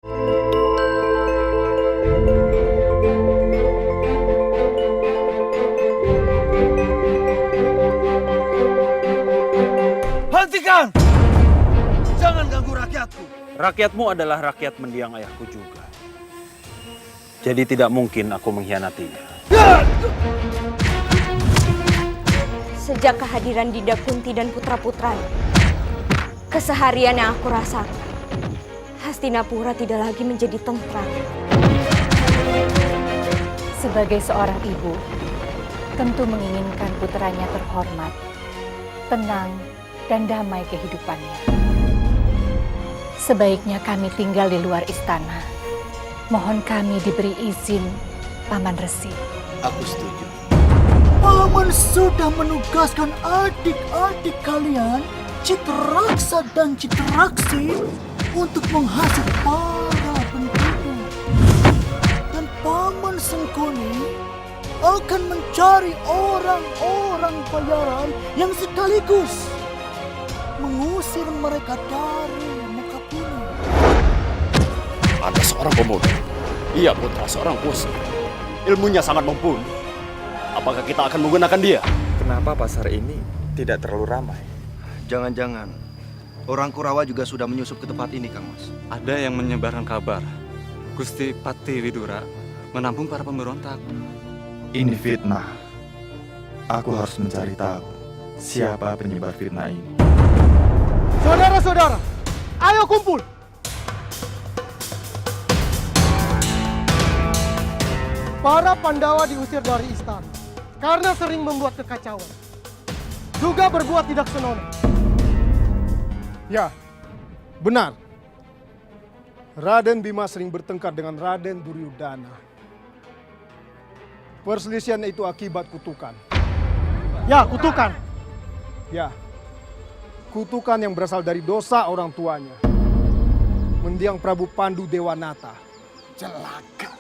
Hentikan! Jangan ganggu rakyatku. Rakyatmu adalah rakyat mendiang ayahku juga. Jadi tidak mungkin aku mengkhianatinya. Sejak kehadiran Dinda Kunti dan putra-putranya, keseharian yang aku rasakan, Hastinapura tidak lagi menjadi tentram. Sebagai seorang ibu, tentu menginginkan putranya terhormat, tenang, dan damai kehidupannya. Sebaiknya kami tinggal di luar istana. Mohon kami diberi izin, Paman Resi. Aku setuju. Paman sudah menugaskan adik-adik kalian, Citraksa dan Citraksi, untuk menghasil para penduduk. Dan Paman Sengkuni akan mencari orang-orang bayaran yang sekaligus mengusir mereka dari Mukapuni. Ada seorang pemuda. Ia putra seorang pusat. Ilmunya sangat mumpuni. Apakah kita akan menggunakan dia? Kenapa pasar ini tidak terlalu ramai? Jangan-jangan orang Kurawa juga sudah menyusup ke tempat ini, Kang Mas. Ada yang menyebarkan kabar Gusti Pati Widura menampung para pemberontak. Ini fitnah. Aku harus mencari tahu siapa penyebar fitnah ini. Saudara-saudara, ayo kumpul! Para Pandawa diusir dari istana karena sering membuat kekacauan, juga berbuat tidak senonoh. Ya, benar. Raden Bima sering bertengkar dengan Raden Duryudana. Perselisihan itu akibat kutukan. Ya, kutukan. Ya, kutukan yang berasal dari dosa orang tuanya. Mendiang Prabu Pandu Dewanata. Celaka.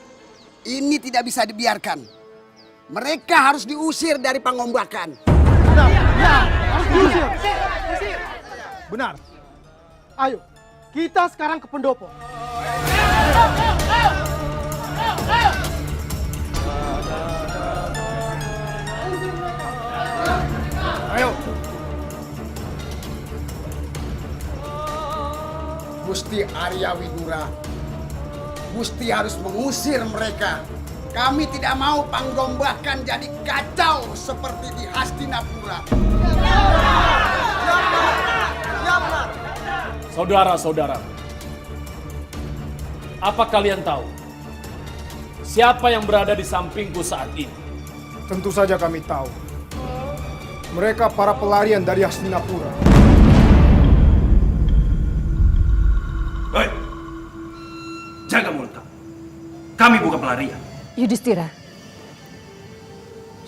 Ini tidak bisa dibiarkan. Mereka harus diusir dari Pangombakan. Benar, ya, harus diusir. Benar. Ayo, kita sekarang ke pendopo. Ayo. Gusti Arya Widura, Gusti harus mengusir mereka. Kami tidak mau Panggombakan jadi kacau seperti di Hastinapura. Saudara-saudara, apa kalian tahu siapa yang berada di sampingku saat ini? Tentu saja kami tahu. Mereka para pelarian dari Hastinapura. Hei, jaga mulut kamu. Kami bukan pelarian. Yudhistira,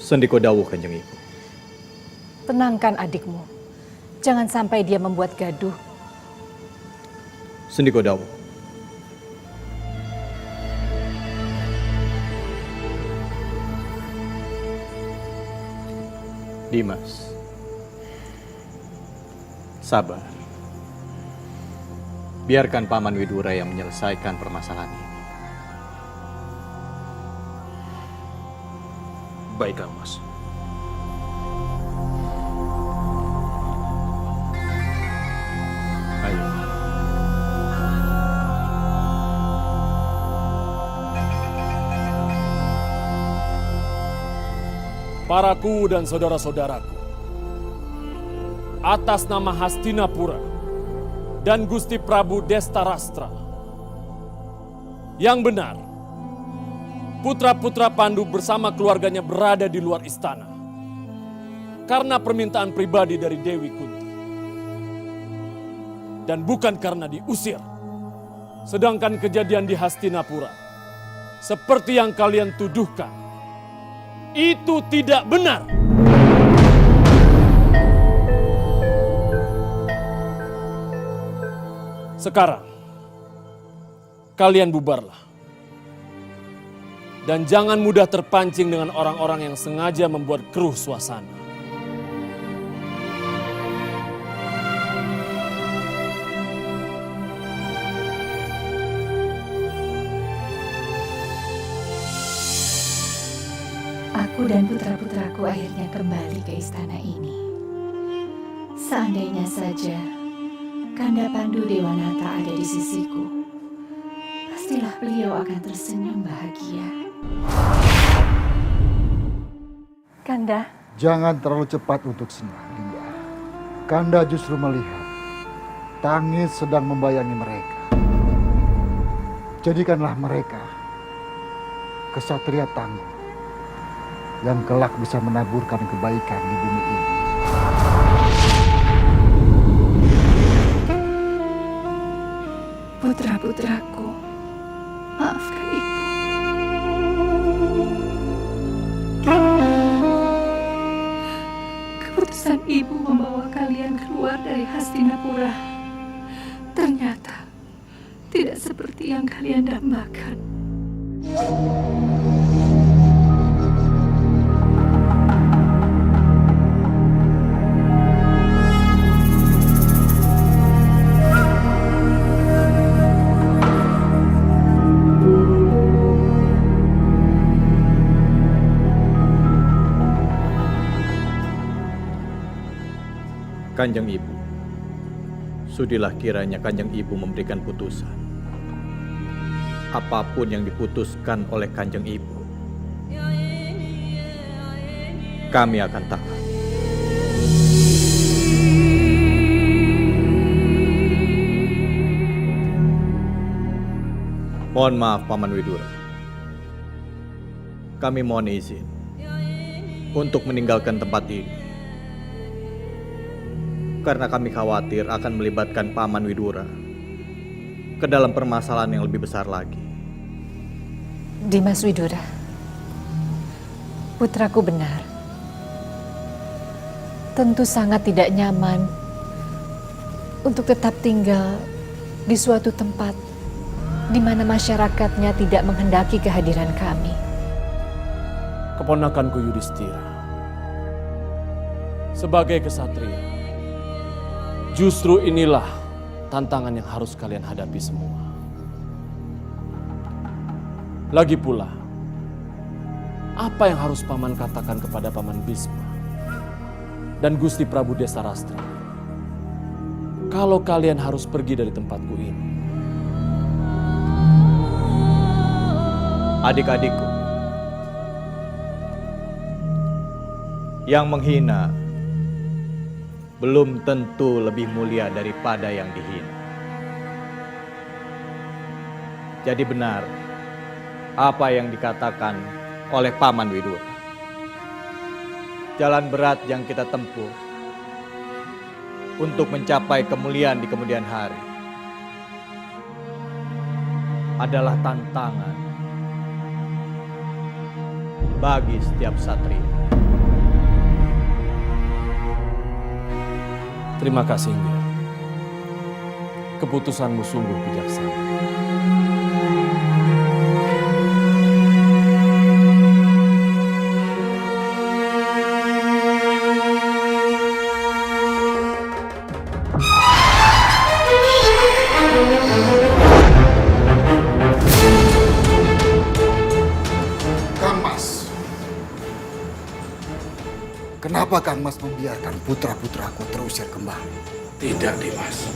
Sendiko dawuh Kanjeng Ibu. tenangkan adikmu. Jangan sampai dia membuat gaduh. Sendiko dawuh. Dimas, sabar. Biarkan Paman Widura yang menyelesaikan permasalahan ini. Baik, Kang Mas. Ayo. Paraku dan saudara-saudaraku, atas nama Hastinapura dan Gusti Prabu Destarastra, yang benar, putra-putra Pandu bersama keluarganya berada di luar istana karena permintaan pribadi dari Dewi Kunti. Dan bukan karena diusir. Sedangkan kejadian di Hastinapura, seperti yang kalian tuduhkan, itu tidak benar. Sekarang, kalian bubarlah. Dan jangan mudah terpancing dengan orang-orang yang sengaja membuat keruh suasana. dan putra-putraku akhirnya kembali ke istana ini. Seandainya saja Kanda Pandu Dewanata ada di sisiku, pastilah beliau akan tersenyum bahagia. Kanda, jangan terlalu cepat untuk senang, Dinda. Kanda justru melihat tangis sedang membayangi mereka. Jadikanlah mereka kesatria tangguh yang kelak bisa menaburkan kebaikan di bumi ini. putra-putraku, maafkan ibu. Keputusan ibu membawa kalian keluar dari Hastinapura ternyata tidak seperti yang kalian dambakan. Kanjeng Ibu, sudilah kiranya Kanjeng Ibu memberikan putusan. Apapun yang diputuskan oleh Kanjeng Ibu, kami akan taat. Mohon maaf Paman Widura. Kami mohon izin untuk meninggalkan tempat ini. Karena kami khawatir akan melibatkan Paman Widura ke dalam permasalahan yang lebih besar lagi. Dimas Widura, putraku benar. Tentu sangat tidak nyaman untuk tetap tinggal di suatu tempat di mana masyarakatnya tidak menghendaki kehadiran kami. Keponakanku Yudhistira, sebagai kesatria, justru inilah tantangan yang harus kalian hadapi semua. Lagi pula, apa yang harus Paman katakan kepada Paman Bisma dan Gusti Prabu Desarastra kalau kalian harus pergi dari tempatku ini? Adik-adikku, yang menghina belum tentu lebih mulia daripada yang dihina. Jadi benar apa yang dikatakan oleh Paman Widura. Jalan berat yang kita tempuh untuk mencapai kemuliaan di kemudian hari adalah tantangan bagi setiap satria. Terima kasih, Inggir. Keputusanmu sungguh bijaksana. Kang Mas, kenapa Kang Mas membiarkan putra-putraku terusir kembali? Tidak, Dimas.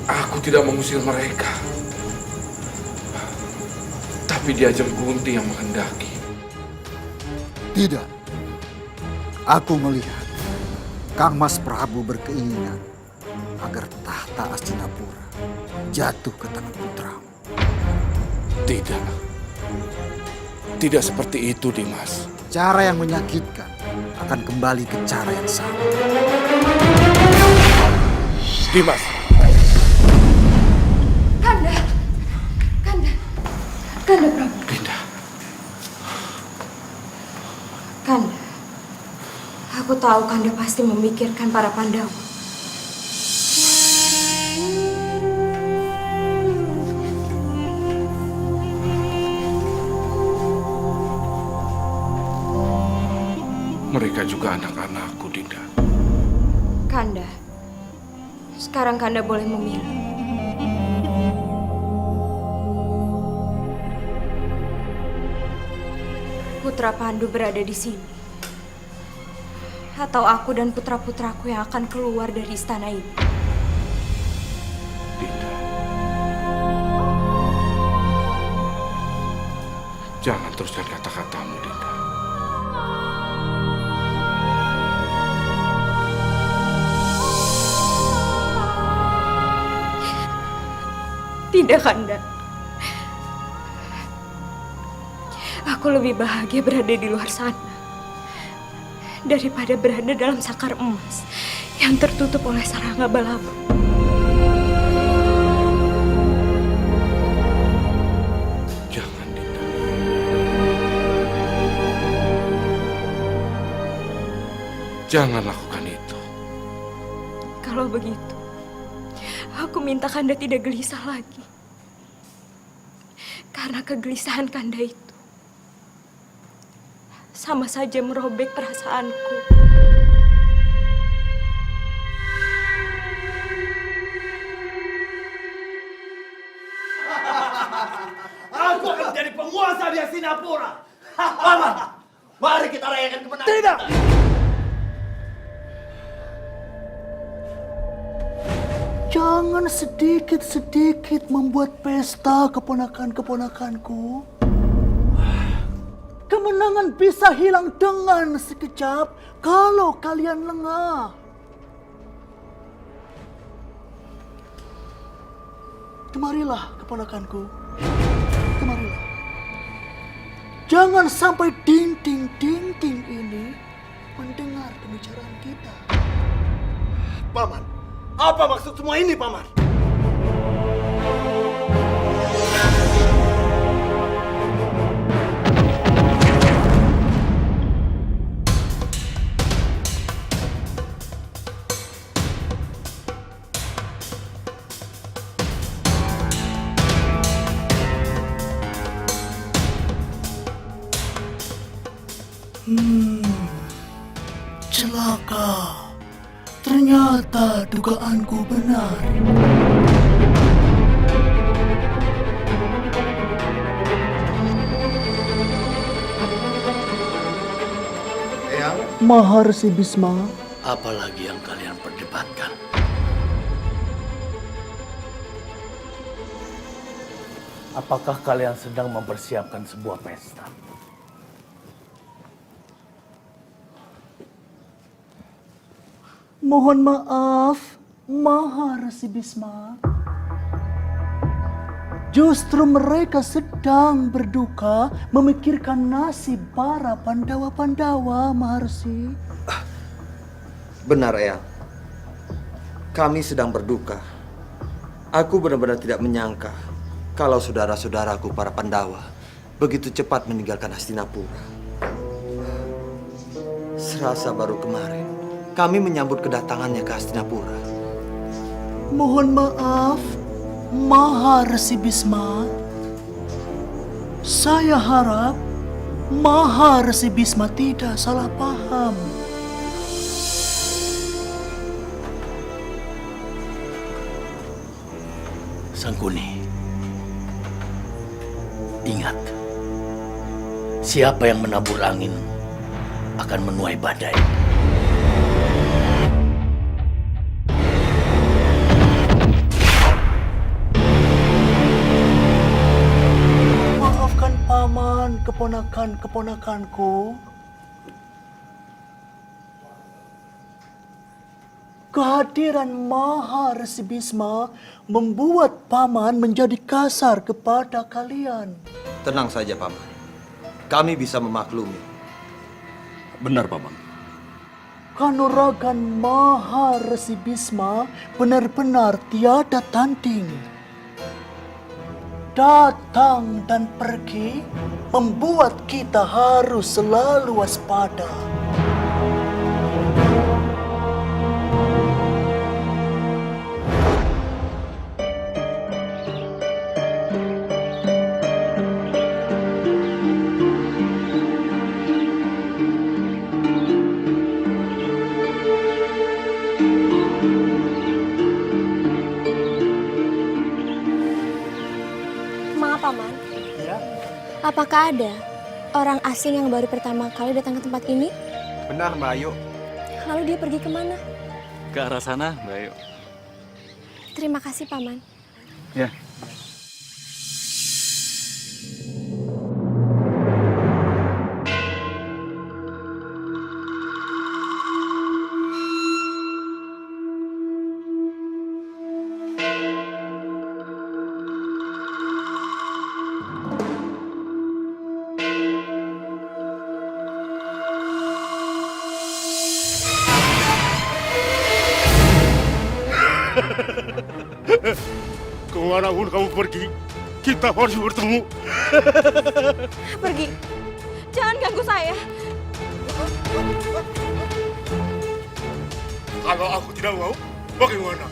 Aku tidak mengusir mereka. Tapi Diajeng Kunti yang menghendaki. Tidak. Aku melihat Kang Mas Prabu berkeinginan agar tahta Hastinapura jatuh ke tangan putramu. Tidak. Tidak seperti itu, Dimas. Cara yang menyakitkan akan kembali ke cara yang sama. Dimas! Kanda! Kanda! Kanda Prabu! Dinda! Kanda, aku tahu Kanda pasti memikirkan para Pandawa. Mereka juga anak-anakku, Dinda. Kanda, sekarang Kanda boleh memilih. Putra Pandu berada di sini, atau aku dan putra-putraku yang akan keluar dari istana ini. Jangan teruskan kata-katamu, Dinda. Tidak, Kanda. Aku lebih bahagia berada di luar sana daripada berada dalam sakar emas yang tertutup oleh sarang laba-laba. Jangan, Dinda. Jangan lakukan itu. Kalau begitu, aku minta Kanda tidak gelisah lagi. Karena kegelisahan Kanda itu sama saja merobek perasaanku. Aku akan menjadi penguasa di Hastinapura. Paman, mari kita rayakan kemenangan. Tidak. Jangan sedikit-sedikit membuat pesta keponakan-keponakanku. Kemenangan bisa hilang dengan sekejap kalau kalian lengah. Kemarilah keponakanku. Kemarilah. Jangan sampai dinding-dinding ini mendengar pembicaraan kita. Paman, apa maksud semua ini, Paman? Celaka. Ternyata dugaanku benar. Eyang, Maharsi Bisma. Apalagi yang kalian perdebatkan? Apakah kalian sedang mempersiapkan sebuah pesta? Mohon maaf, Maharsi Bisma. Justru mereka sedang berduka memikirkan nasib para Pandawa-Pandawa, Maharsi. Benar, Eyang. Kami sedang berduka. Aku benar-benar tidak menyangka kalau saudara-saudaraku para Pandawa begitu cepat meninggalkan Hastinapura. Serasa baru kemarin kami menyambut kedatangannya ke Hastinapura. Mohon maaf, Maharsi Bisma. Saya harap Maharsi Bisma tidak salah paham. Sangkuni, ingat, siapa yang menabur angin akan menuai badai. Maafkan paman keponakan-keponakanku. Kehadiran Maharsi Bisma membuat paman menjadi kasar kepada kalian. Tenang saja, Paman. Kami bisa memaklumi. Benar, Paman. Kanuragan Maharsi Bisma benar-benar tiada tanding. Datang dan pergi membuat kita harus selalu waspada. Paman, apakah ada orang asing yang baru pertama kali datang ke tempat ini? Benar, Mbak Ayu. Lalu dia pergi kemana? Ke arah sana, Mbak Ayu. Terima kasih, Paman. Ya. Kemanapun kamu pergi, kita harus bertemu. Pergi. Jangan ganggu saya. Kalau aku tidak mau, bagaimana?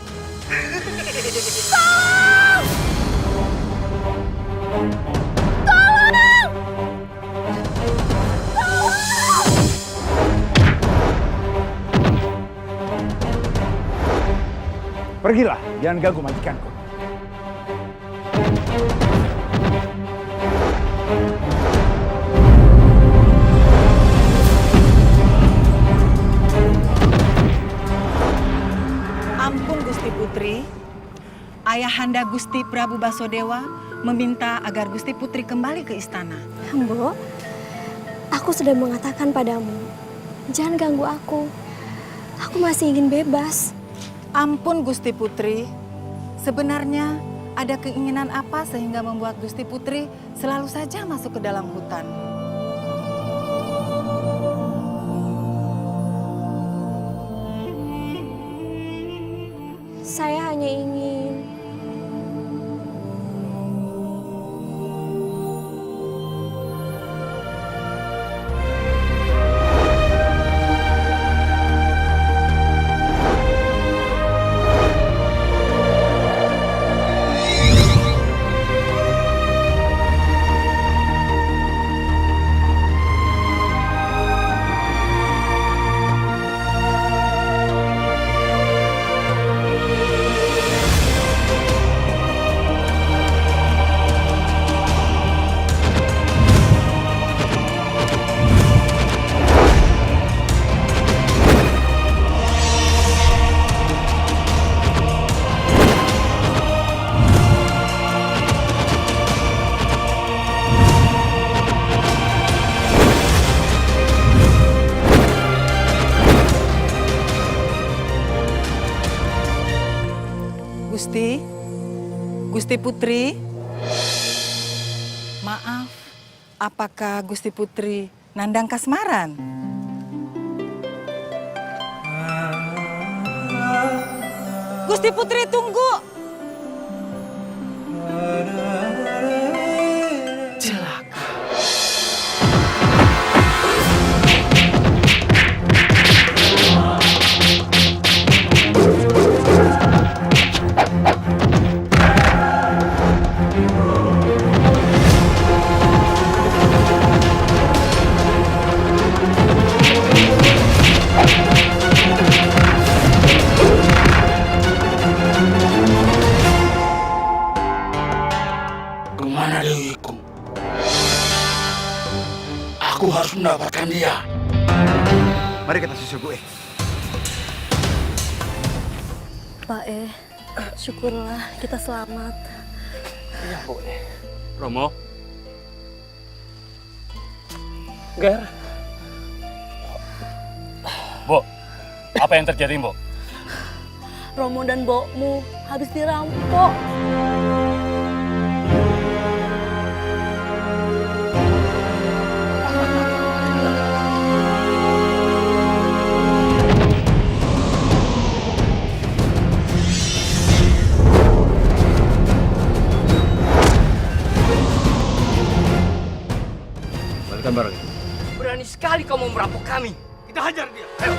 Pergilah, jangan ganggu majikanku. Ampun Gusti Putri, Ayahanda Gusti Prabu Basodewa meminta agar Gusti Putri kembali ke istana. Mbok, aku sudah mengatakan padamu, jangan ganggu aku. Aku masih ingin bebas. Ampun Gusti Putri, sebenarnya ada keinginan apa sehingga membuat Gusti Putri selalu saja masuk ke dalam hutan? Saya hanya ingin Gusti Putri, maaf, apakah Gusti Putri Nandang kasmaran? Gusti Putri, tunggu! Celaka. Kemana Dewiku? Aku harus mendapatkan dia. Mari kita susul Bu. Pak syukurlah kita selamat. Iya, Bu. Romo. Ger. Bo, apa yang terjadi, Bo? Romo dan Bokmu habis dirampok. Balikan barang. Berani sekali kau mau merampok kami. Kita hajar dia. Ayo.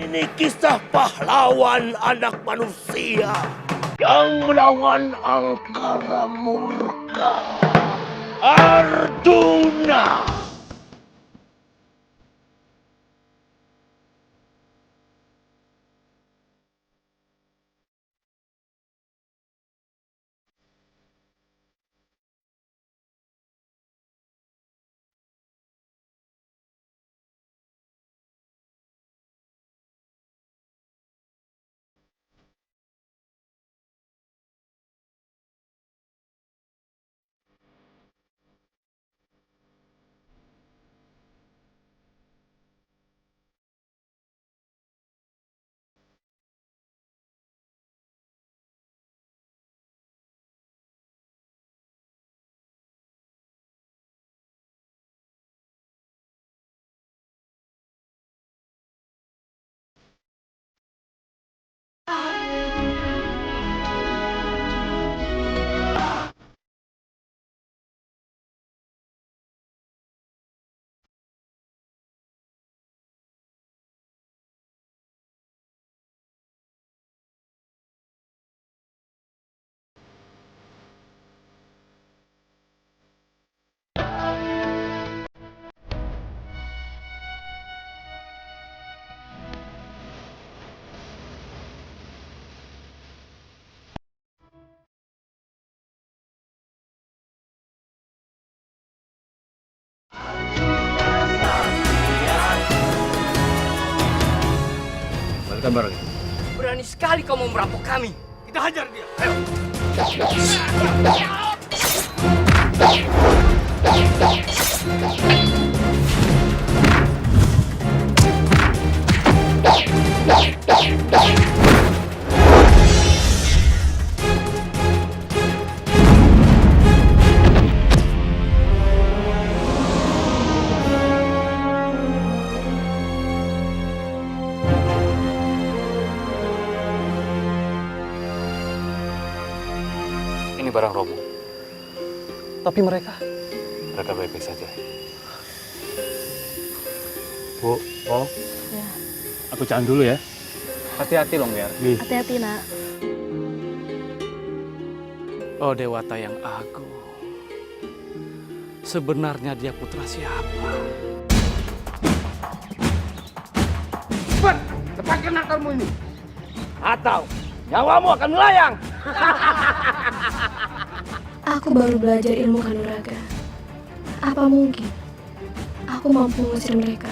Ini Ini kisah pahlawan anak manusia yang melawan angkara murka. Arjuna. Barang itu. Berani sekali kau mau merampok kami. Kita hajar dia. Ayo. Ini barang Romo. Tapi mereka baik-baik saja. Bu, oh. Ya. Aku jalan dulu ya. Hati-hati loh, Biar. Hati-hati, Nak. Oh Dewata yang agung. Sebenarnya dia putra siapa? Cepat, lepaskan akalmu ini. Atau nyawamu akan melayang. Aku baru belajar ilmu kanuraga. Apa mungkin aku mampu mengusir mereka?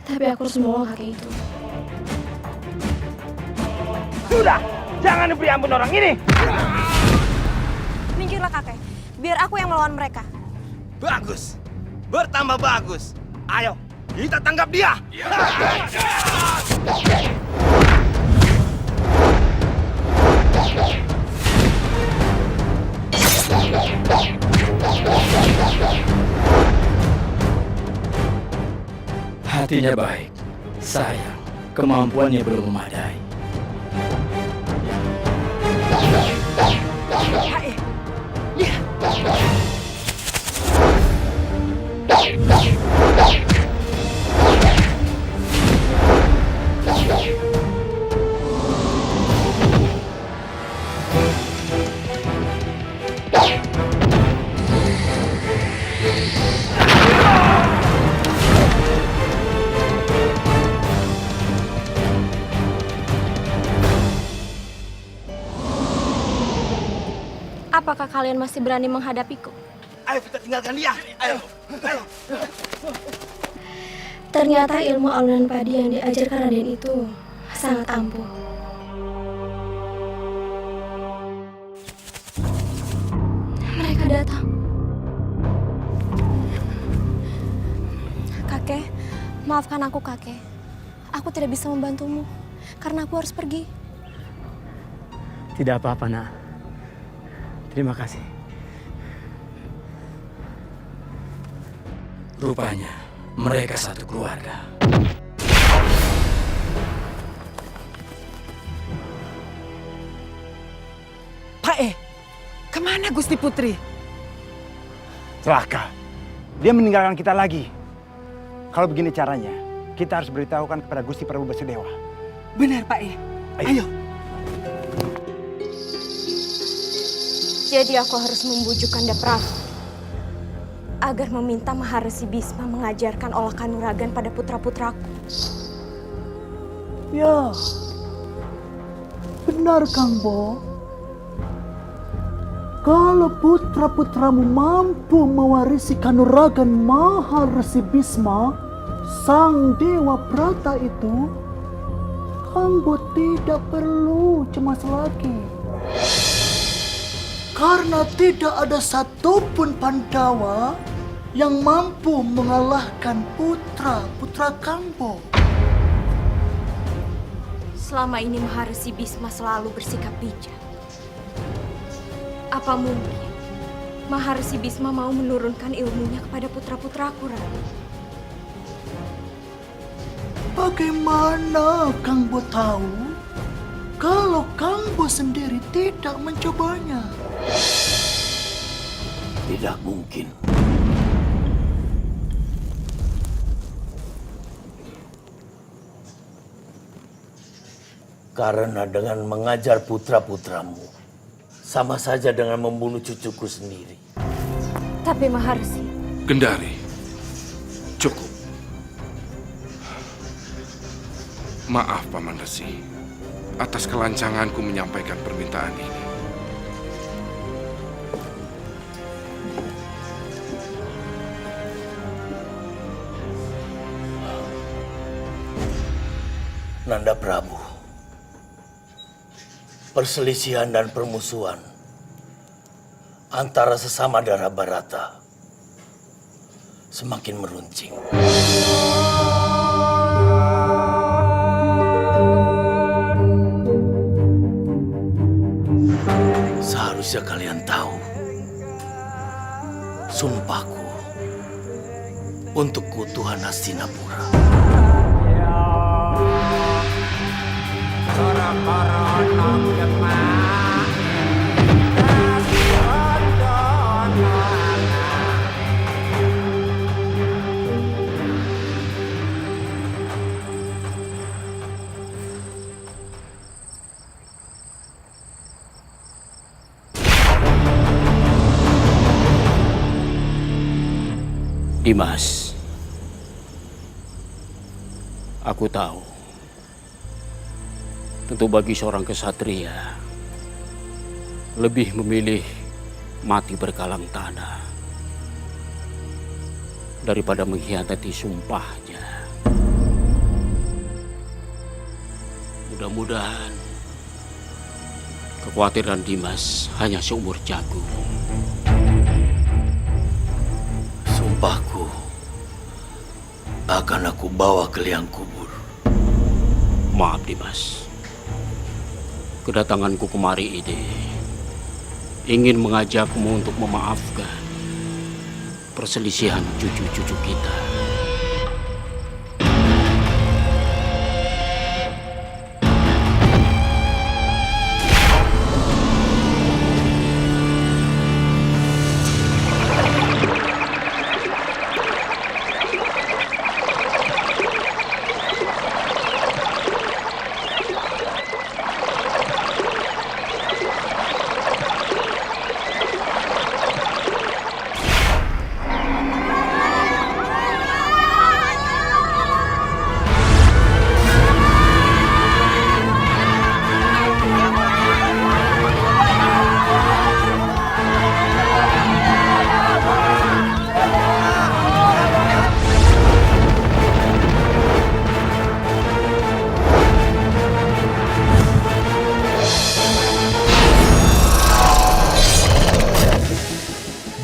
Tapi aku harus menolong kakek itu. Sudah, jangan diberi ampun orang ini. Minggirlah kakek, biar aku yang melawan mereka. Bagus, bertambah bagus. Ayo, kita tangkap dia. Hatinya baik, sayang, kemampuannya belum memadai. Apakah kalian masih berani menghadapiku? Ayo kita tinggalkan dia. Ayo. Ternyata ilmu alunan padi yang diajarkan Raden itu sangat ampuh. Mereka datang. Kakek, maafkan aku kakek. Aku tidak bisa membantumu karena aku harus pergi. Tidak apa-apa, Nak. Terima kasih. Rupanya mereka satu keluarga. Pak kemana Gusti Putri? Celaka. Dia meninggalkan kita lagi. Kalau begini caranya, kita harus beritahukan kepada Gusti Prabu Basudewa. Benar, Pak E. Ayo. Jadi aku harus membujuk Kanda Prabu agar meminta Maharesi Bisma mengajarkan olah kanuragan pada putra-putraku. Ya, benar Kang Bo. Kalau putra-putramu mampu mewarisi kanuragan Maharesi Bisma, sang Dewa Brata itu, Kang Bo tidak perlu cemas lagi. Karena tidak ada satupun Pandawa yang mampu mengalahkan putra-putra Kang Bo. Selama ini Maharesi Bisma selalu bersikap bijak. Apa mungkin Maharesi Bisma mau menurunkan ilmunya kepada putra-putraku, Raden? Bagaimana Kang Bo tahu kalau Kang Bo sendiri tidak mencobanya? Tidak mungkin. Karena dengan mengajar putra-putramu, sama saja dengan membunuh cucuku sendiri. Tapi Maharesi... Gendari, cukup. Maaf Paman Resi, atas kelancanganku menyampaikan permintaan ini. Nanda Prabu, perselisihan dan permusuhan antara sesama darah Barata semakin meruncing. Seharusnya kalian tahu, sumpahku untuk keutuhan Hastinapura. Dimas, aku tahu, tentu bagi seorang kesatria lebih memilih mati berkalang tanah daripada mengkhianati sumpahnya. Mudah-mudahan kekhawatiran Dimas hanya seumur jagung. Sumpahku akan aku bawa ke liang kubur. Maaf Dimas, kedatanganku kemari ini ingin mengajakmu untuk memaafkan perselisihan cucu-cucu kita.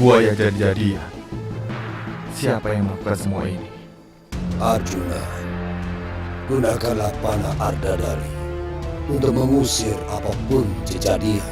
Buaya jadi-jadian. Siapa yang melakukan semua ini? Arjuna, gunakanlah panah Ardadari untuk mengusir apapun kejadian.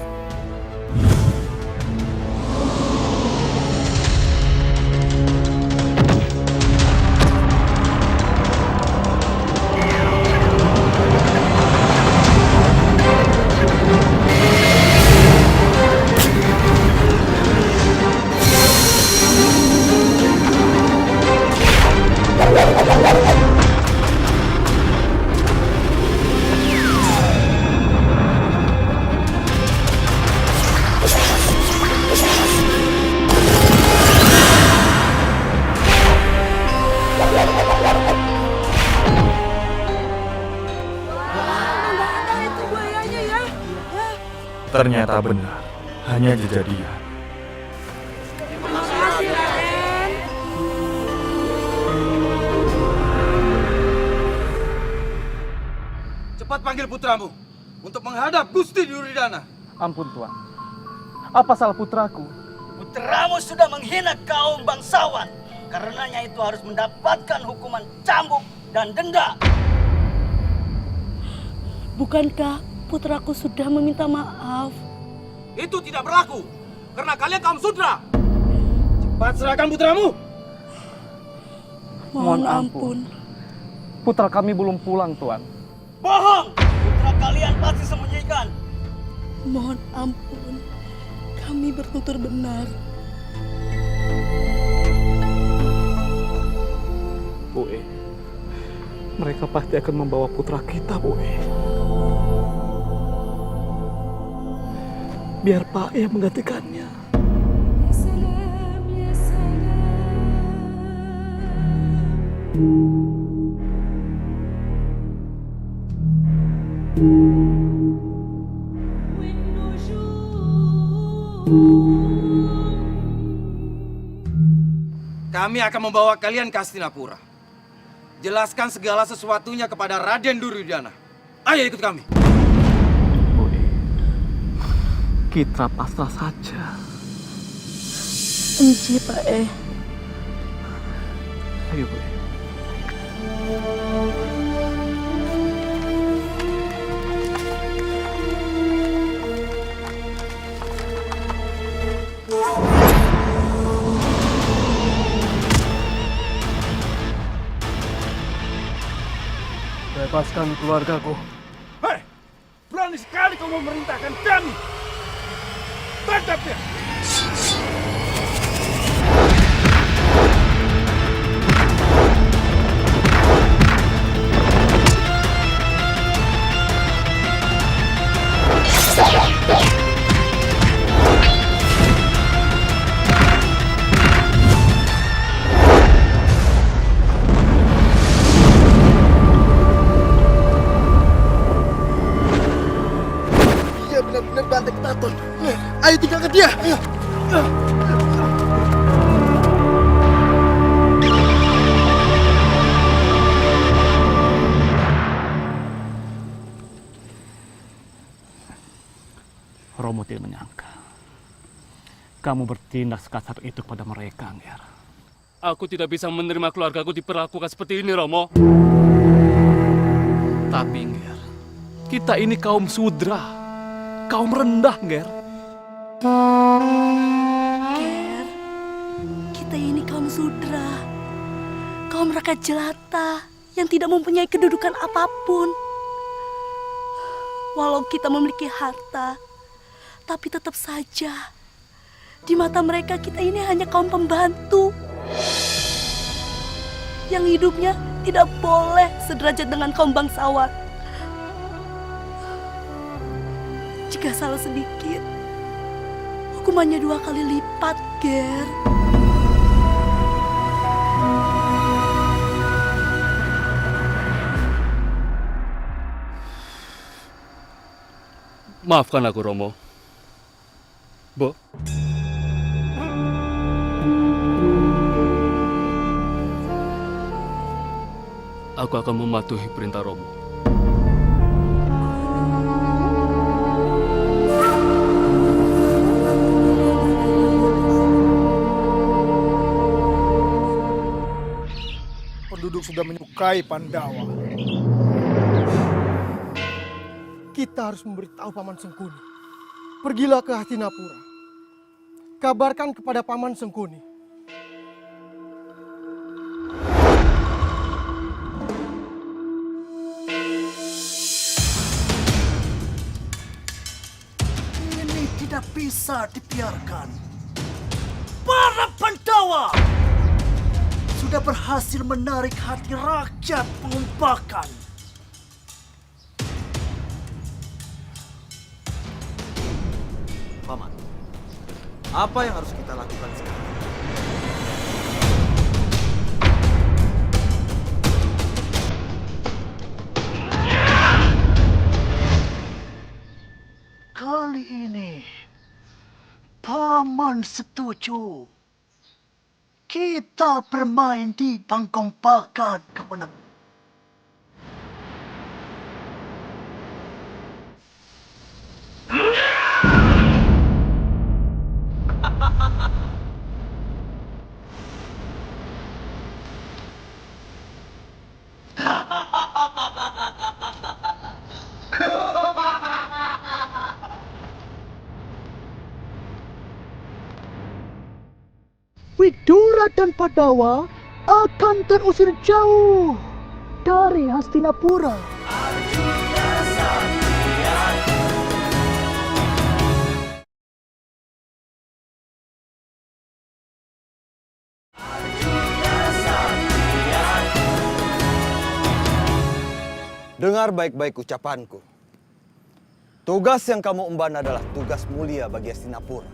Ternyata benar, hanya kejadian. Cepat panggil putramu untuk menghadap Gusti Duryudana. Ampun Tuan, apa salah putraku? Putramu sudah menghina kaum bangsawan. Karenanya itu harus mendapatkan hukuman cambuk dan denda. Bukankah putraku sudah meminta maaf? Itu tidak berlaku, karena kalian kaum sudra. Cepat serahkan putramu. Mohon ampun. Putra kami belum pulang, Tuan. Bohong! Putra kalian pasti sembunyikan. Mohon ampun. Kami bertutur benar. Boe, mereka pasti akan membawa putra kita, Boe. Biar Pak yang menggantikannya. Kami akan membawa kalian ke Hastinapura. Jelaskan segala sesuatunya kepada Raden Duryudana. Ayo ikut kami. Kita pasrah saja. Enci, Pak Ayo, Boe. Bebaskan keluargaku. Hei, berani sekali kau memerintahkan kami. Tangkap dia. Dia benar-benar bantai ketaton. Ayo tinggalkan dia. Romo tidak menyangka kamu bertindak sekasar itu kepada mereka, Angger. Aku tidak bisa menerima keluargaku diperlakukan seperti ini, Romo. Tapi, Angger, kita ini kaum sudra, kaum rendah, Angger. Ger, kita ini kaum sudra, kaum rakyat jelata yang tidak mempunyai kedudukan apapun. Walau kita memiliki harta, tapi tetap saja di mata mereka kita ini hanya kaum pembantu yang hidupnya tidak boleh sederajat dengan kaum bangsawan. Jika salah sedikit, hukumannya 2 kali lipat, Ger. Maafkan aku, Romo. Bo. Aku akan mematuhi perintah Romo. Penduduk sudah menyukai Pandawa. Kita harus memberitahu Paman Sengkuni. Pergilah ke Hastinapura. Kabarkan kepada Paman Sengkuni. Ini tidak bisa dibiarkan. Para Pandawa sudah berhasil menarik hati rakyat Pengumbakan. Paman, apa yang harus kita lakukan sekarang? Kali ini Paman setuju. Kita bermain di pangkong bakat kemenangan. Widura dan Padawa akan terusir jauh dari Hastinapura. Dengar baik-baik ucapanku. Tugas yang kamu emban adalah tugas mulia bagi Hastinapura.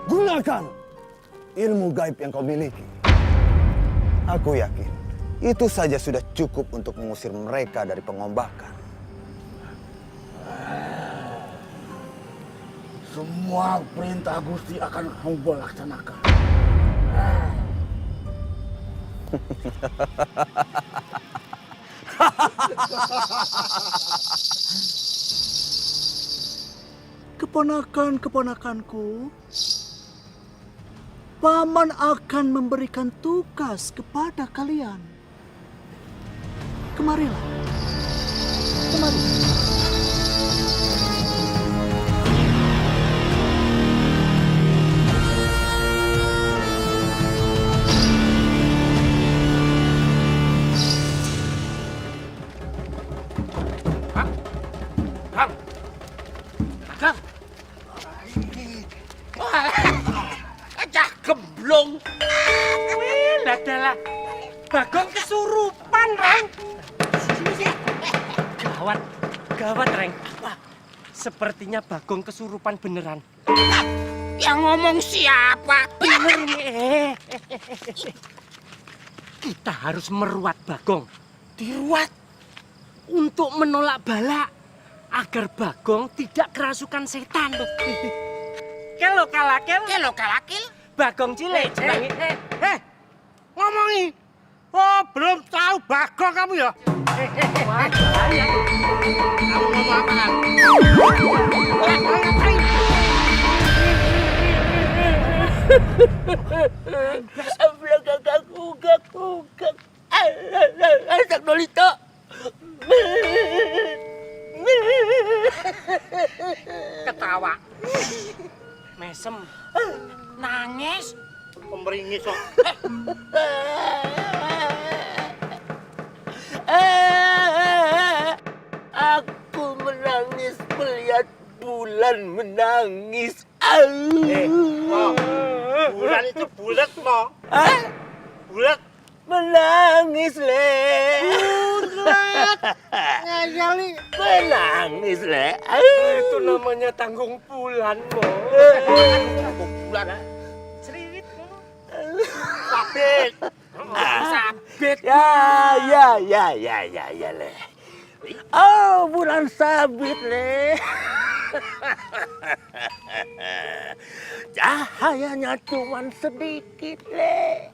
Gunakan ilmu gaib yang kau miliki. Aku yakin itu saja sudah cukup untuk mengusir mereka dari pengombakan. Semua perintah Gusti akan hamba laksanakan. Keponakan-keponakanku, Paman akan memberikan tugas kepada kalian. Kemarilah. Kemari. Gemblong. Ladalah. Bagong kesurupan, Reng. Gawat. Gawat, Reng. Sepertinya Bagong kesurupan beneran. Yang ngomong siapa? Bener nih. Kita harus meruat Bagong. Diruat? Untuk menolak bala. Agar Bagong tidak kerasukan setan. Kelo kalakil. Bagong cilik. Ngomongi. Oh, belum tahu Bagong kamu ya? Wah, bahaya. Kamu ngomong apaan? Gagak. Sak Dolito. Ketawa. Mesem. Nangis. Pemberingis kok. Aku menangis melihat bulan menangis. Bulan itu bulat, Mo. Bulat. Menangis, Le. Bulat. Ngayali. Menangis, Le. Itu namanya tanggung bulan, Mo. Tanggung bulan. Cerit. Sabit. Sabit. Ya, Le. Oh, bulan sabit, Le. Cahayanya cuma sedikit, Le.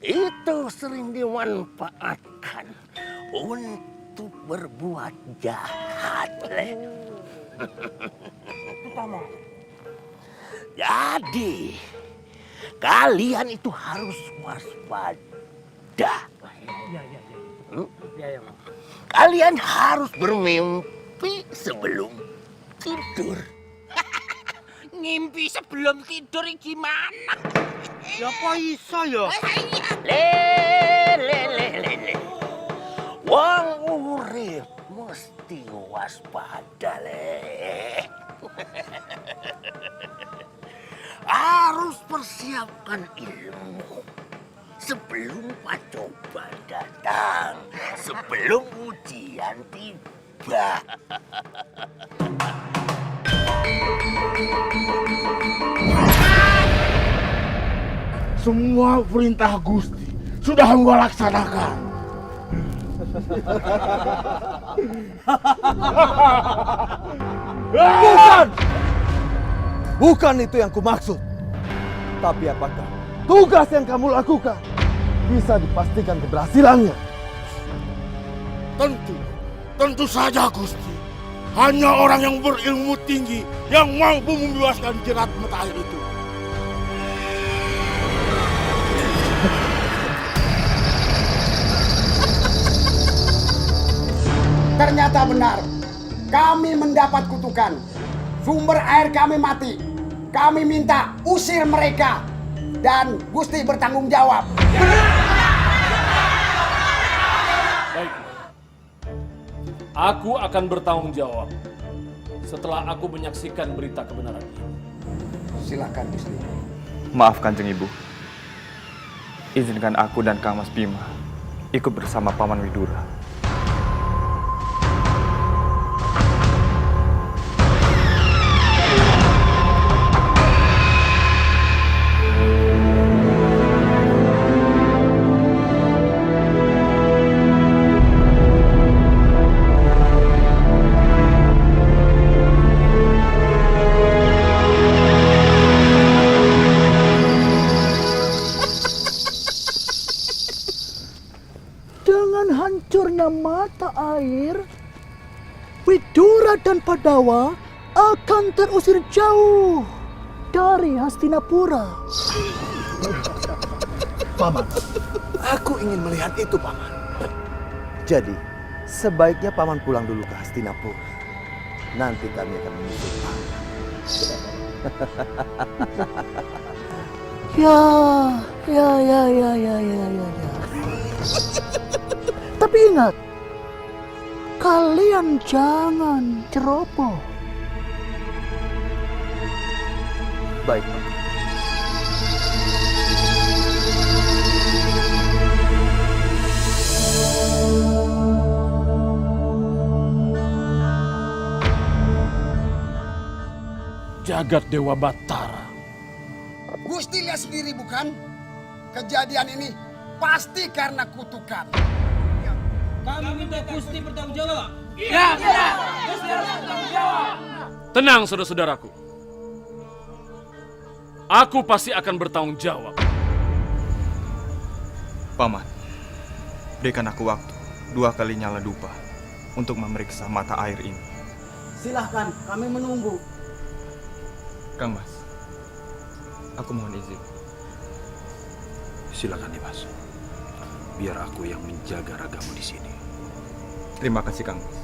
Itu sering dimanfaatkan untuk berbuat jahat, Le. Jadi, kalian itu harus waspada. Kalian harus bermimpi sebelum tidur. Ngimpi sebelum tidur gimana? Ya apa iso ya? Le. Wong urip mesti waspada, Le. Harus persiapkan ilmu sebelum pacoba datang, sebelum ujian tiba. Semua perintah Gusti sudah hamba laksanakan. Bukan! Bukan itu yang kumaksud. Tapi apakah tugas yang kamu lakukan bisa dipastikan keberhasilannya? Tentu saja Gusti. Hanya orang yang berilmu tinggi yang mampu membebaskan jerat mata air itu. Ternyata benar, kami mendapat kutukan. Sumber air kami mati. Kami minta usir mereka dan Gusti bertanggung jawab. Baik. Aku akan bertanggung jawab setelah aku menyaksikan berita kebenaran ini. Silakan Gusti. Maaf Kanjeng Ibu. Izinkan aku dan Kang Mas Bima ikut bersama Paman Widura. Hancurnya mata air, Widura dan Padawa akan terusir jauh dari Hastinapura. Paman, aku ingin melihat itu, Paman. Jadi, sebaiknya Paman pulang dulu ke Hastinapura. Nanti kami akan menyusul Paman. Ya. Tapi ingat, kalian jangan ceroboh. Baik, Pak. Jagat Dewa Batara. Gusti lihat sendiri bukan? Kejadian ini pasti karena kutukan. Kami minta Gusti bertanggung jawab. Ya. Gusti harus bertanggung jawab. Tenang saudara-saudaraku. Aku pasti akan bertanggung jawab. Paman, berikan aku waktu 2 kali nyala dupa untuk memeriksa mata air ini. Silahkan, kami menunggu. Kang Mas, aku mohon izin. Silakan Dimas. Biar aku yang menjaga ragamu di sini. Terima kasih Kang Mas.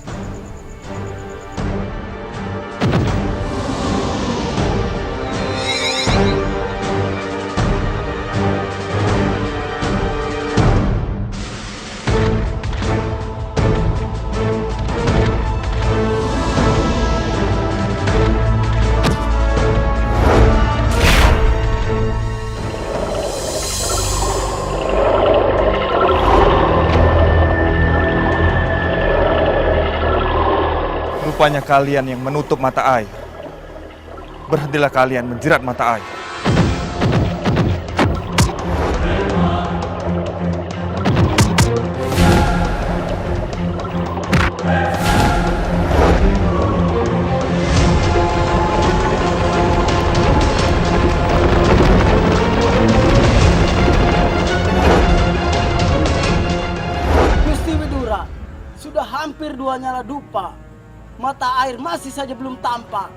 Rupanya kalian yang menutup mata air. Berhentilah kalian menjerat mata air. Gusti Widura, sudah hampir 2 nyala dupa. Mata air masih saja belum tampak.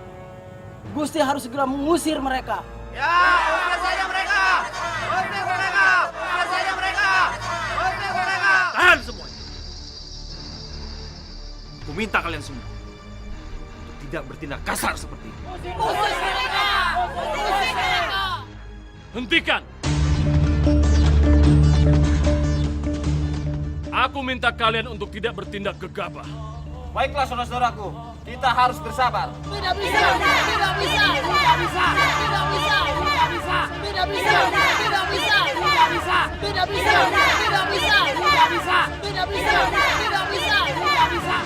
Gusti harus segera mengusir mereka. Ya, usir saja mereka! Usir mereka! Usir saja mereka! Usir mereka! Tahan semuanya! Aku minta kalian semua untuk tidak bertindak kasar seperti ini. Usir mereka! Usir mereka! Hentikan! Aku minta kalian untuk tidak bertindak gegabah. Baiklah saudara-saudaraku, kita harus bersabar. Tidak bisa! Tidak bisa! Tidak bisa! Tidak bisa! Tidak bisa! Tidak bisa! Tidak bisa! Tidak bisa! Tidak bisa! Tidak bisa! Tidak bisa! Tidak bisa! Tidak bisa! Tidak bisa!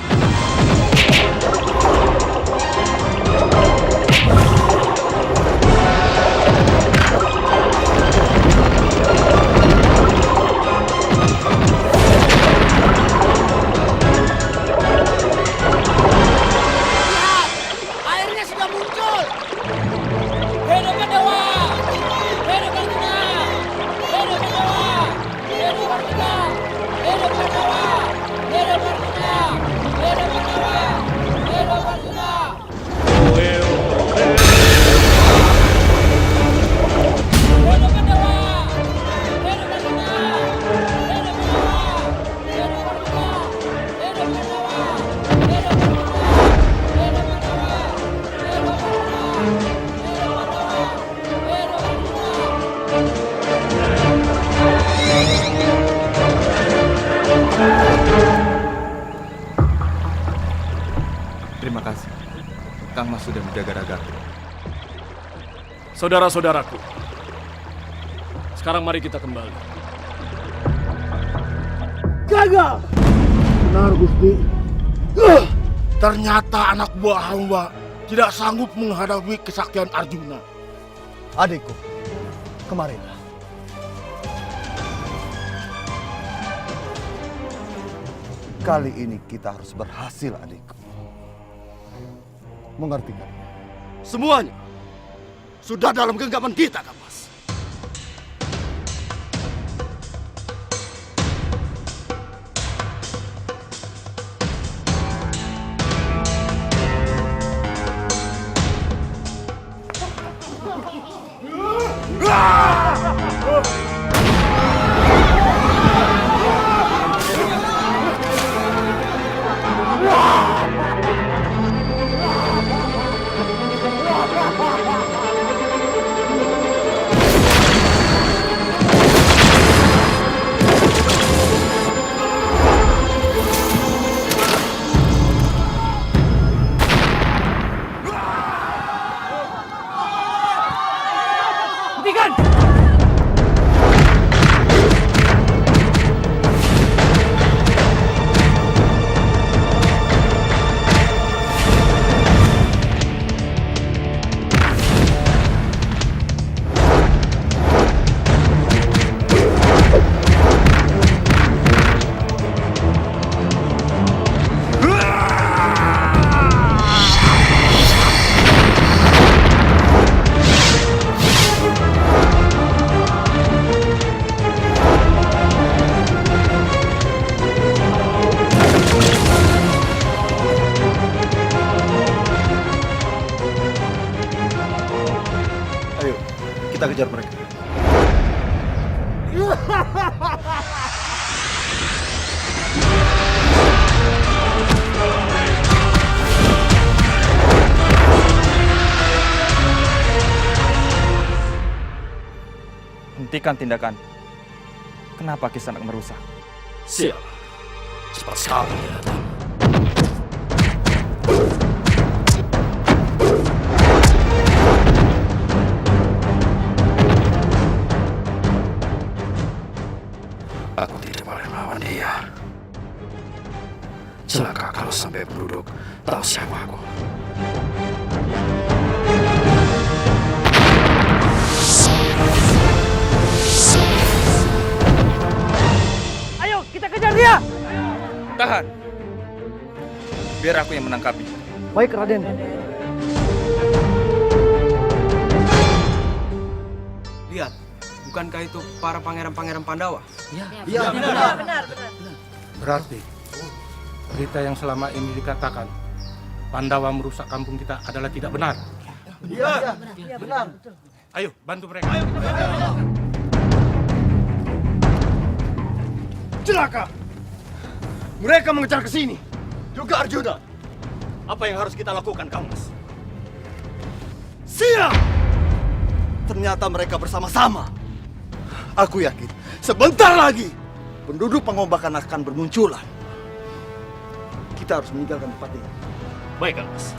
Airnya sudah muncul. Terima kasih. Kang Mas sudah menjaga ragaku. Saudara-saudaraku, sekarang mari kita kembali. Gagal! Benar, Gusti. Ternyata anak buah hamba tidak sanggup menghadapi kesaktian Arjuna. Adikku, kemarilah. Kali ini kita harus berhasil, adikku. Mengerti kan? Semuanya sudah dalam genggaman kita, Kang Mas. Kita kejar mereka. Hentikan tindakan. Kenapa Kisanak merusak? Siap. Cepat sekali dia datang. Aku tidak boleh melawan dia. Celaka kalau sampai penduduk tahu siapa aku. Ayo, kita kejar dia! Tahan. Biar aku yang menangkapnya. Baik, Raden. Lihat, bukankah itu para pangeran-pangeran Pandawa? Iya, benar. Berarti berita yang selama ini dikatakan Pandawa merusak kampung kita adalah tidak benar. Iya, benar. Ayo, bantu mereka. Celaka! Mereka mengejar ke sini. Juga Arjuna. Apa yang harus kita lakukan, Kang Mas? Siap! Ternyata mereka bersama-sama. Aku yakin sebentar lagi penduduk Pengombakan akan bermunculan. Kita harus meninggalkan tempat ini. Baik, Kang Mas.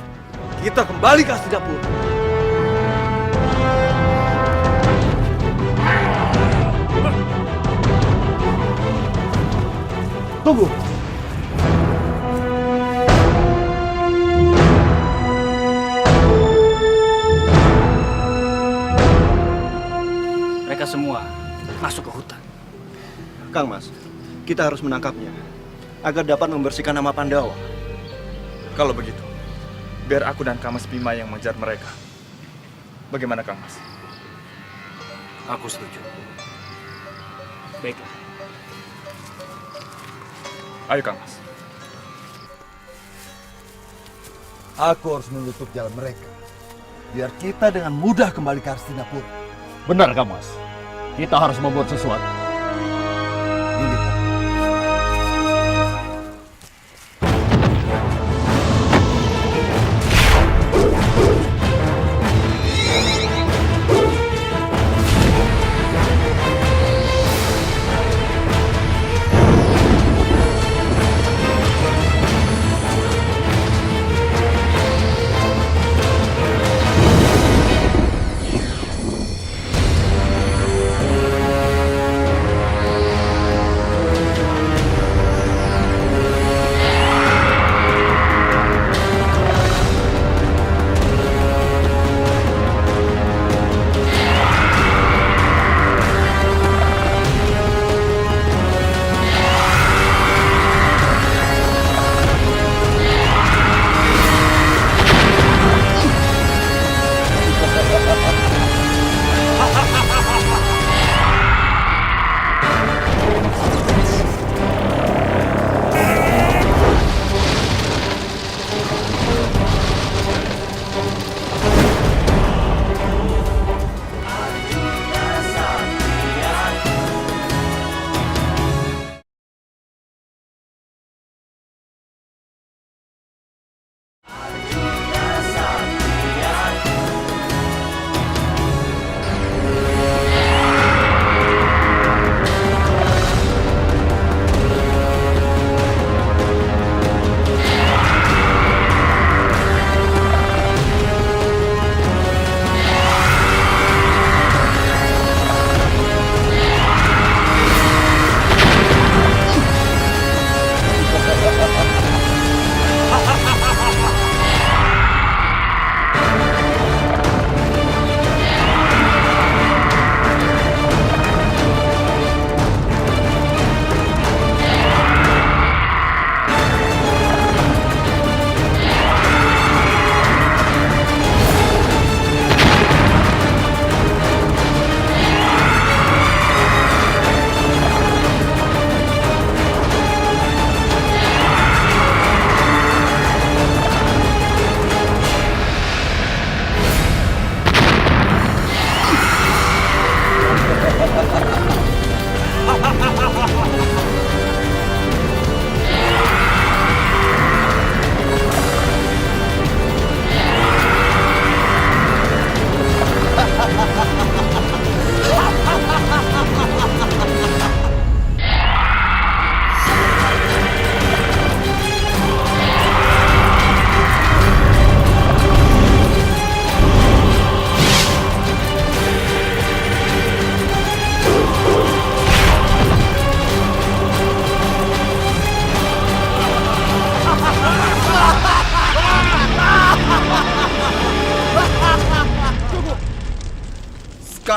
Kita kembali ke Hastinapura. Tunggu. Mereka semua masuk ke hutan. Kang Mas, kita harus menangkapnya agar dapat membersihkan nama Pandawa. Kalau begitu, biar aku dan Kang Mas Bima yang mengejar mereka. Bagaimana, Kang Mas? Aku setuju. Baiklah. Ayo, Kang Mas. Aku harus menutup jalan mereka, biar kita dengan mudah kembali ke Hastinapura. Benar, Kang Mas. Kita harus membuat sesuatu. Ini kan.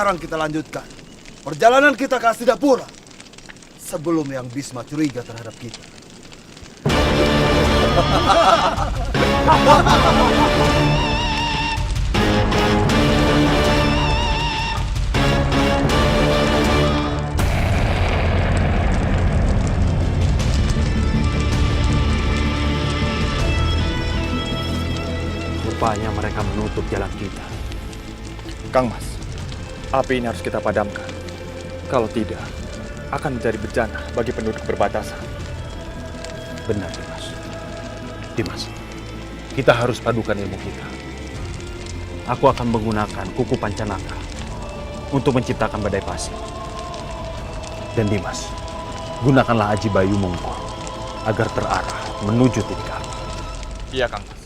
sekarang kita lanjutkan perjalanan kita ke Hastinapura sebelum yang Bisma curiga terhadap kita. Rupanya mereka menutup jalan kita. Kang Mas, api ini harus kita padamkan. Kalau tidak, akan menjadi bencana bagi penduduk berbatasan. Benar, Dimas. Dimas, kita harus padukan ilmu kita. Aku akan menggunakan kuku pancanaka untuk menciptakan badai pasir. Dan Dimas, gunakanlah aji bayu mungkul agar terarah menuju titik api. Iya, Kang Mas.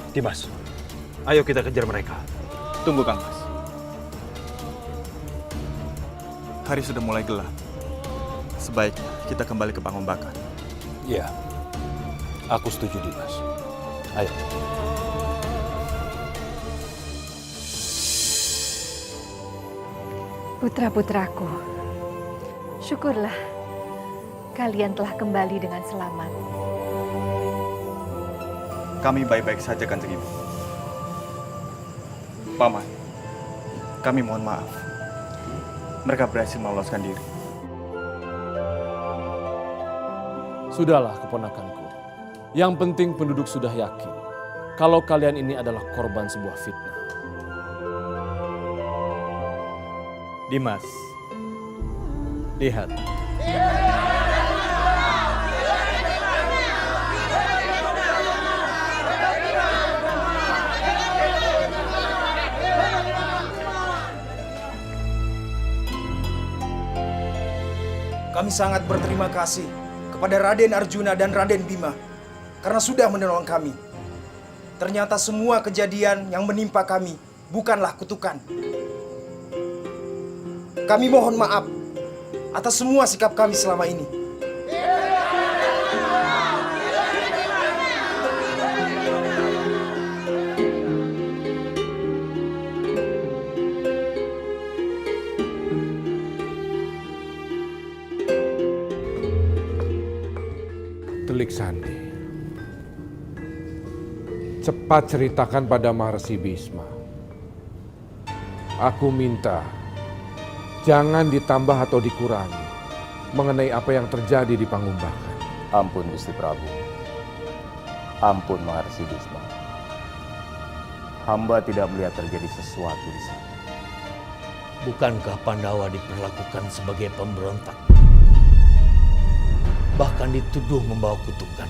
Dimas, ayo kita kejar mereka. Tunggu, Kang Mas. Hari sudah mulai gelap. Sebaiknya kita kembali ke Pangombakan. Iya, aku setuju, Dimas. Ayo. Putra-putraku, syukurlah kalian telah kembali dengan selamat. Kami baik-baik saja, Kanjeng Ibu. Paman, kami mohon maaf. Mereka berhasil meloloskan diri. Sudahlah, keponakanku. Yang penting penduduk sudah yakin kalau kalian ini adalah korban sebuah fitnah. Dimas, lihat. Kami sangat berterima kasih kepada Raden Arjuna dan Raden Bima karena sudah menolong kami. Ternyata semua kejadian yang menimpa kami bukanlah kutukan. Kami mohon maaf atas semua sikap kami selama ini. Telik Sandi, cepat ceritakan pada Maharsi Bisma. Aku minta jangan ditambah atau dikurangi mengenai apa yang terjadi di Pangombakan. Ampun Gusti Prabu. Ampun Maharsi Bisma. Hamba tidak melihat terjadi sesuatu di sana. Bukankah Pandawa diperlakukan sebagai pemberontak? Bahkan dituduh membawa kutukan.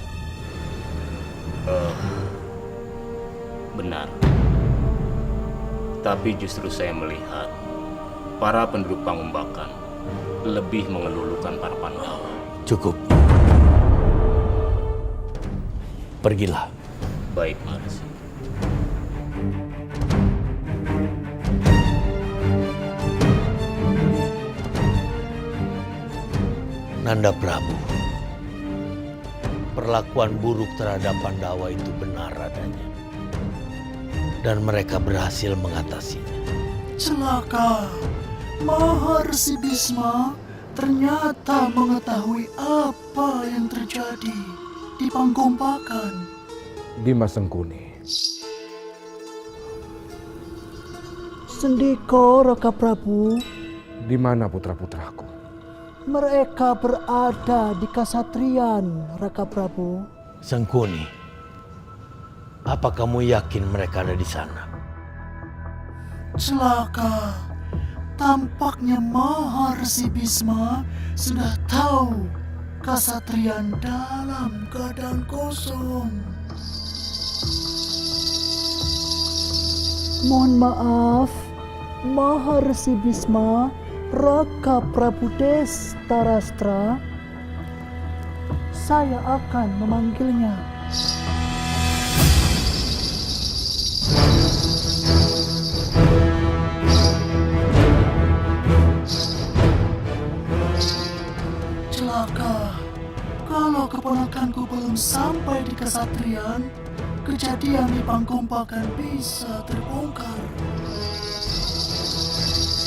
Benar. Tapi justru saya melihat para penduduk Pangombakan lebih mengelulukan para Pandawa. Cukup. Pergilah. Baik, Maharsi. Nanda Prabu, perlakuan buruk terhadap Pandawa itu benar adanya. dan mereka berhasil mengatasinya. Celaka, Maharsi Bisma ternyata mengetahui apa yang terjadi di Panggompakan. Dimas Sengkuni. Sendiko, Raka Prabu. Di mana putra-putraku? Mereka berada di Kasatriyan, Raka Prabu. Sengkuni, apa kamu yakin mereka ada di sana? Celaka, tampaknya Maharsi Bisma sudah tahu Kasatriyan dalam keadaan kosong. Mohon maaf, Maharsi Bisma, Raka Prabu Destarastra, saya akan memanggilnya. Celaka, kalau keponakanku belum sampai di Kasatriyan, kejadian di Panggompakan bisa terbongkar.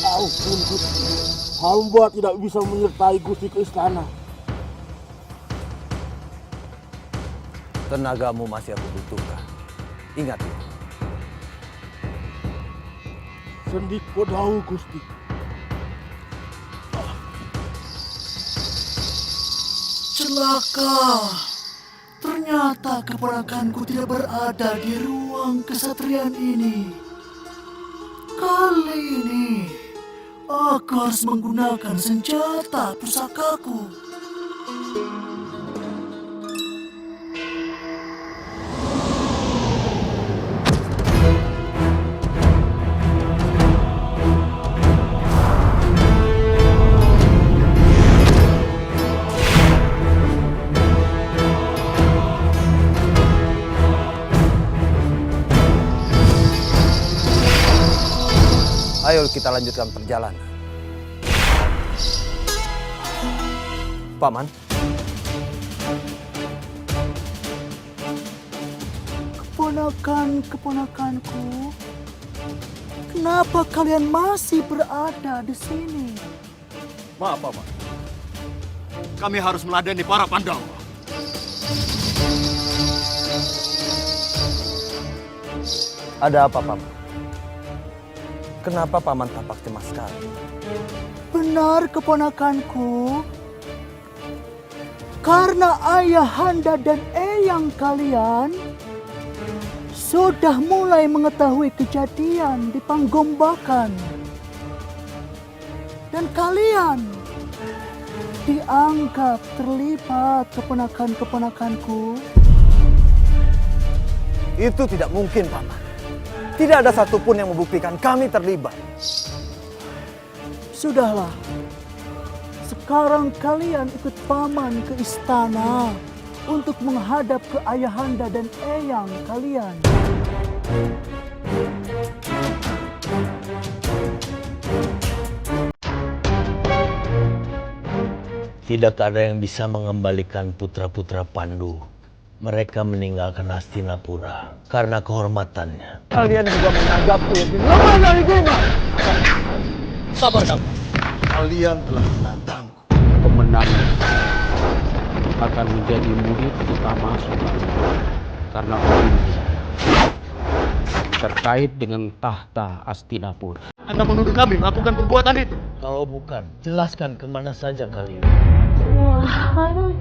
Ampun Gusti, hamba tidak bisa menyertai Gusti ke istana. Tenagamu masih aku butuhkan. Ingat itu. Sendiko Dawu Gusti. Celaka, ternyata keponakanku tidak berada di ruang kesatrian ini. Kali ini aku harus menggunakan senjata pusakaku. Ayo kita lanjutkan perjalanan. Paman. Keponakan-keponakanku, kenapa kalian masih berada di sini? Maaf, Paman. Kami harus meladeni para Pandawa. Ada apa, Paman? Kenapa Paman tampak cemas sekali? Benar, keponakanku. Karena ayahanda dan eyang kalian sudah mulai mengetahui kejadian di Panggombakan. Dan kalian dianggap terlibat, keponakan-keponakanku. Itu tidak mungkin, Paman. Tidak ada satupun yang membuktikan kami terlibat. Sudahlah. Sekarang kalian ikut Paman ke istana untuk menghadap ke ayahanda dan eyang kalian. Tidak ada yang bisa mengembalikan putra-putra Pandu. Mereka meninggalkan Hastinapura karena kehormatannya. Kalian juga menganggapku lebih lemah dari Bima. Sabar kamu. Kalian telah menantangku. Kemenangan akan menjadi murid utama Soekarno karena urus terkait dengan tahta Hastinapura. Anda menuduh kami melakukan perbuatan itu? Kalau bukan, jelaskan kemana saja kalian. Wahai